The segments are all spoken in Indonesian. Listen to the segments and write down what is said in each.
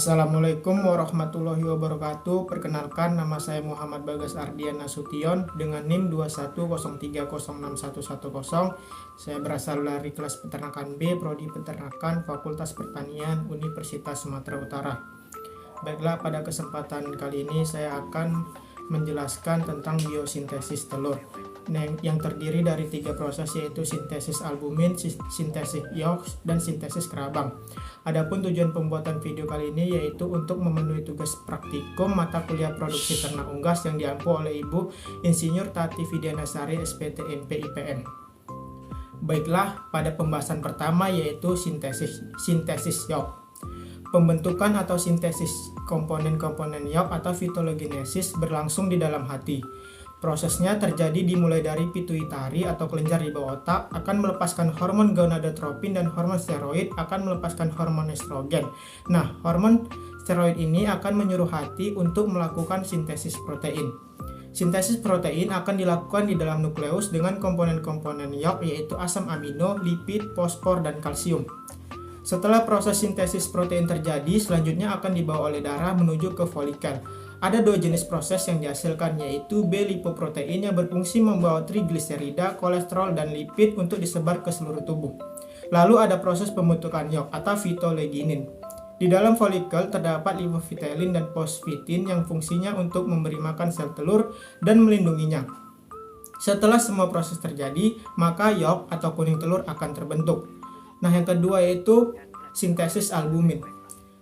Assalamualaikum warahmatullahi wabarakatuh. Perkenalkan, nama saya Muhammad Bagas Ardian Nasution dengan NIM 2103061110. Saya berasal dari kelas peternakan B, Prodi Peternakan, Fakultas Pertanian, Universitas Sumatera Utara. Baiklah, pada kesempatan kali ini saya akan menjelaskan tentang biosintesis telur yang terdiri dari 3 proses, yaitu sintesis albumin, sintesis yolk, dan sintesis kerabang. Adapun tujuan pembuatan video kali ini yaitu untuk memenuhi tugas praktikum mata kuliah produksi ternak unggas yang diampu oleh Ibu Insinyur Tati Widianasari SPT MP IPM. Baiklah, pada pembahasan pertama yaitu sintesis yolk. Pembentukan atau sintesis komponen-komponen yolk atau fitologenesis berlangsung di dalam hati. Prosesnya terjadi dimulai dari pituitari atau kelenjar di bawah otak akan melepaskan hormon gonadotropin, dan hormon steroid akan melepaskan hormon estrogen. Nah, hormon steroid ini akan menyuruh hati untuk melakukan sintesis protein. Sintesis protein akan dilakukan di dalam nukleus dengan komponen-komponen yolk yaitu asam amino, lipid, fosfor, dan kalsium. Setelah proses sintesis protein terjadi, selanjutnya akan dibawa oleh darah menuju ke folikel. Ada 2 jenis proses yang dihasilkan, yaitu B lipoprotein yang berfungsi membawa trigliserida, kolesterol, dan lipid untuk disebar ke seluruh tubuh. Lalu ada proses pembentukan yolk atau fitoleginin. Di dalam folikel terdapat lipofitelin dan fosfitin yang fungsinya untuk memberi makan sel telur dan melindunginya. Setelah semua proses terjadi, maka yolk atau kuning telur akan terbentuk. Nah, yang kedua yaitu sintesis albumin.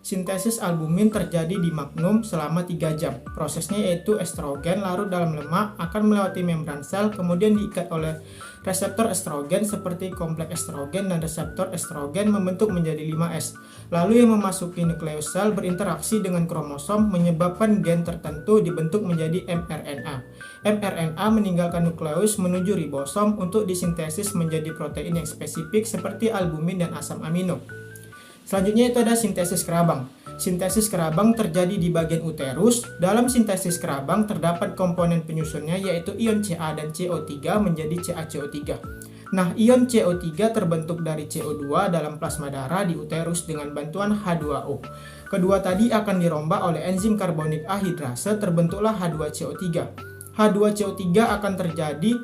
Sintesis albumin terjadi di magnum selama 3 jam. Prosesnya yaitu estrogen larut dalam lemak akan melewati membran sel, kemudian diikat oleh reseptor estrogen seperti kompleks estrogen, dan reseptor estrogen membentuk menjadi 5S. Lalu yang memasuki nukleus sel berinteraksi dengan kromosom menyebabkan gen tertentu dibentuk menjadi mRNA. mRNA meninggalkan nukleus menuju ribosom untuk disintesis menjadi protein yang spesifik seperti albumin dan asam amino. Selanjutnya itu ada sintesis kerabang. Sintesis kerabang terjadi di bagian uterus. Dalam sintesis kerabang terdapat komponen penyusunnya yaitu ion Ca dan CO3 menjadi CaCO3. Nah, ion CO3 terbentuk dari CO2 dalam plasma darah di uterus dengan bantuan H2O. Kedua tadi akan dirombak oleh enzim karbonik ahidrase, terbentuklah H2CO3. H2CO3 akan terjadi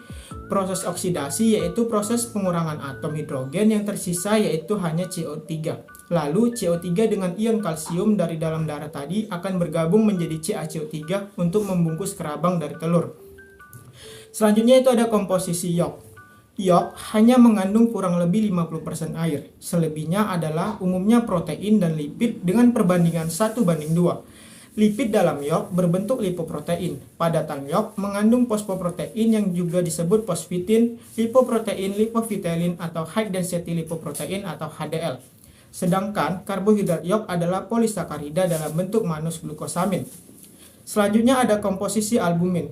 proses oksidasi, yaitu proses pengurangan atom hidrogen, yang tersisa yaitu hanya CO3. Lalu CO3 dengan ion kalsium dari dalam darah tadi akan bergabung menjadi CaCO3 untuk membungkus kerabang dari telur. Selanjutnya itu ada komposisi yolk. Yolk hanya mengandung kurang lebih 50% air. Selebihnya adalah umumnya protein dan lipid dengan perbandingan 1:2. Lipid dalam yolk berbentuk lipoprotein. Padatan yolk mengandung fosfoprotein yang juga disebut fosfitin, lipoprotein, lipofitelin atau high density lipoprotein atau HDL. Sedangkan karbohidrat yolk adalah polisakarida dalam bentuk manus glukosamin. Selanjutnya ada komposisi albumin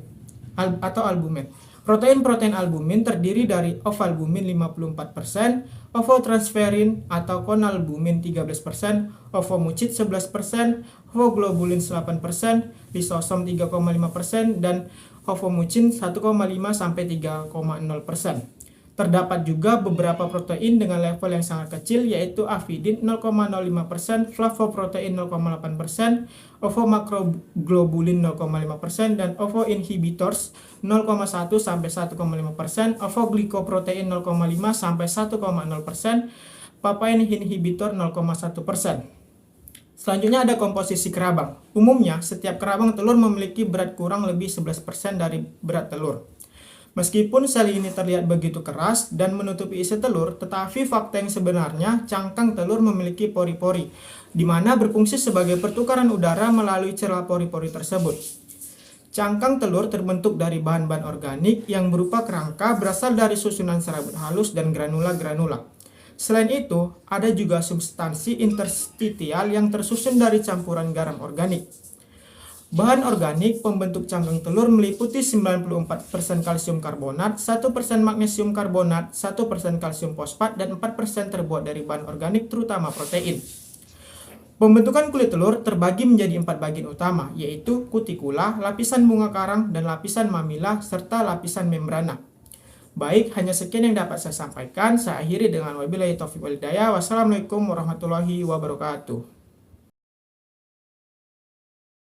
atau albumin. Protein-protein albumin terdiri dari ovalbumin 54%, ovotransferin atau konalbumin 13%, ovomucin 11%, ovoglobulin 8%, lisosom 3,5%, dan ovomucin 1,5 sampai 3,0%. Terdapat juga beberapa protein dengan level yang sangat kecil, yaitu avidin 0,05%, flavoprotein 0,8%, ovomakroglobulin 0,5%, dan ovoinhibitors 0,1 sampai 1,5%, ovoglycoprotein 0,5 sampai 1,0%, papain inhibitor 0,1%. Selanjutnya ada komposisi kerabang. Umumnya, setiap kerabang telur memiliki berat kurang lebih 11% dari berat telur. Meskipun sel ini terlihat begitu keras dan menutupi isi telur, tetapi fakta yang sebenarnya cangkang telur memiliki pori-pori, di mana berfungsi sebagai pertukaran udara melalui celah pori-pori tersebut. Cangkang telur terbentuk dari bahan-bahan organik yang berupa kerangka berasal dari susunan serabut halus dan granula-granula. Selain itu, ada juga substansi interstitial yang tersusun dari campuran garam organik. Bahan organik pembentuk cangkang telur meliputi 94% kalsium karbonat, 1% magnesium karbonat, 1% kalsium fosfat, dan 4% terbuat dari bahan organik terutama protein. Pembentukan kulit telur terbagi menjadi 4 bagian utama, yaitu kutikula, lapisan bunga karang, dan lapisan mamila, serta lapisan membrana. Baik, hanya sekian yang dapat saya sampaikan. Saya akhiri dengan wabillahi taufiq wal hidayah. Wassalamualaikum warahmatullahi wabarakatuh.